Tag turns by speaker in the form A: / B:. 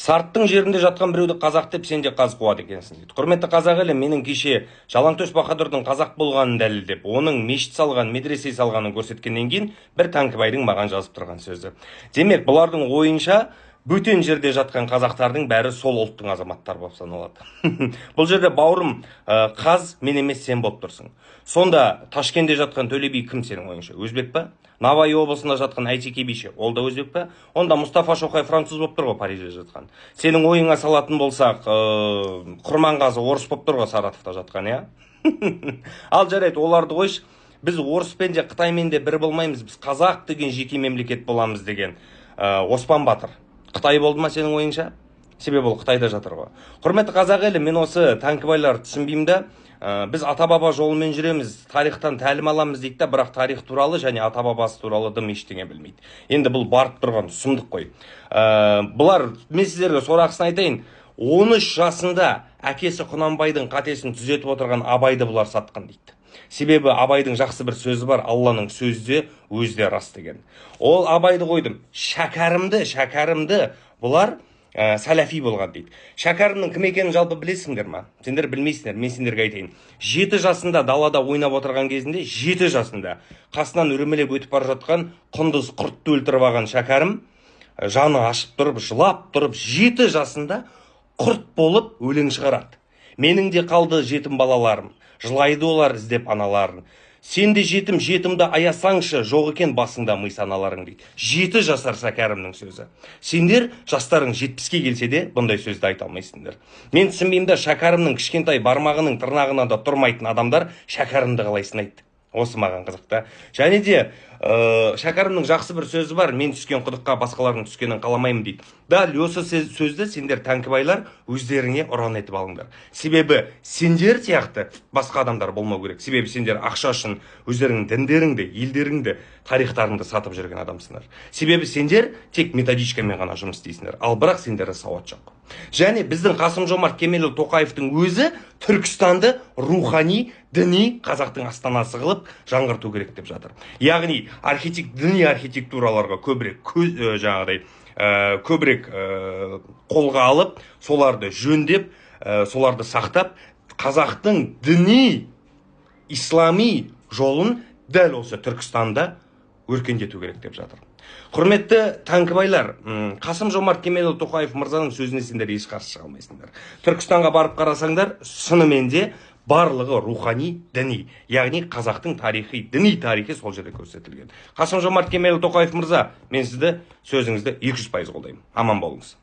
A: Сарттың жерінде жатқан біреуді қазақ деп сен де қаз қуады екенсің дейді. Құрметті қазақ елі, менің кеше Жалаңтөс Баһадүрдің қазақ болғанын дәлелдеп, оның мешіт салған, медресе салғанын көрсеткеннен кейін бір Тәңкібайдың маған жазып тұрған сөзі. Демек, бұлардың ойынша бөтен жерде жатқан қазақтардың бәрі сол ұлттың азаматтары болып саналады. Бұл жерде бауырым қаз, мен емес сен болып тұрсың. Сонда Ташкентте жатқан Төле би кім сенің ойыңша? Өзбек па? Навай облысында жатқан Әйтеке бише, ол да өзбек па? Онда Мұстафа Шоқай француз болып тұр ғой, Парижде жатқан. Сенің ойыңа салатын болсақ, Құрманғазы орыс болып тұр ғой, Саратовта жатқан, иә? Ал жарайды, оларды қойшы. Біз орыспен де Қытаймен де бір болмаймыз, біз қазақ деген жеке мемлекет боламыз деген Оспан Батыр Қытай болды ма сенің ойыңша? Себебі ол Қытайда жатыр ғой. Құрметті қазақ елі, мен осы Тәңкібайларды түсінбеймін да. Біз ата-баба жолымен жүреміз, тарихтан тәлім аламыз дейді, бірақ тарих туралы және ата-бабасы туралы дым ештеңе білмейді. Енді бұл барып тұрған сұмдық қой. Бұлар, мен сіздерге сорақысын айтайын, 13 жасында әкесі Құнанбайдың қатесін түзетіп отырған Абайды бұлар сатқан дейді. Себебі Абайдың жақсы бір сөзі бар, Алланың сөзі де өзі де рас деген. Ол Абайды қойдым, шәкәрімді бұлар сәләфи болған дейді. Шәкәрімнің кім екенін жалпы білесіңдер ма? Сендер білмейсіңдер, мен сендерге айтайын. 7 жасында далада ойнап отырған кезінде, 7 жасында қасынан үрмелеп өтіп бара жатқан құндыз құртты өлтіріп алған Шәкәрім жаны ашып тұрып, жылап тұрып, 7 жасында құрт болып өлең шығарады. Менің де қалды жетім балаларым, жылайды олар іздеп аналарын. Сен де жетімді аясаңшы, жоқ екен басыңда ми саналарың дейді. 7 жасар Шәкәрімнің сөзі. Сендер жастарың 70-ке келсе де бұндай сөзді айта алмайсыңдар. Мен түсінбеймін да, Шәкәрімнің кішкентай бармағының тырнағына да тұрмайтын адамдар Шәкәрімді қалай сынайды. Осы маған қызықта. Және де Шәкәрімнің жақсы бір сөзі бар, мен түскен құдыққа басқалардың түскенін қаламаймын дейді. Дәл осы сөзді сендер Тәңкібайлар өздеріңе ұран етіп алыңдар. Себебі сендер сияқты басқа адамдар болмау керек. Себебі сендер ақша үшін өздеріңнің діндеріңді, елдеріңді, тарихтарыңды сатып жүрген адамсыңдар. Себебі сендер тек методичкамен ғана жұмыс істейсіңдер, ал бірақ сендерде сауат жоқ. Және біздің Қасым-Жомарт Кемелұлы Тоқаевтың өзі Түркістанды рухани, діни қазақтың астанасы қылып жаңғырту керек деп жатыр. Яғни діни архитектураларға көбірек қолға алып, соларды жөндеп, соларды сақтап, қазақтың діни, ислами жолын дәл осы Түркістанда өркендету керек деп жатыр. Құрметті Тәңкібайлар, Қасым-Жомарт Кемелұлы Тоқаев мырзаның сөзіне сендер еш қарсы шыға алмайсыңдар. Түркістанға барып қарасаңдар, шынымен де барлығы рухани, діни, яғни қазақтың тарихи, діни тарихи сол жерде көрсетілген. Қасым-Жомарт Кемелұлы Тоқаев мырза, мен сізді сөзіңізді 200% қолдаймын. Аман болыңыз.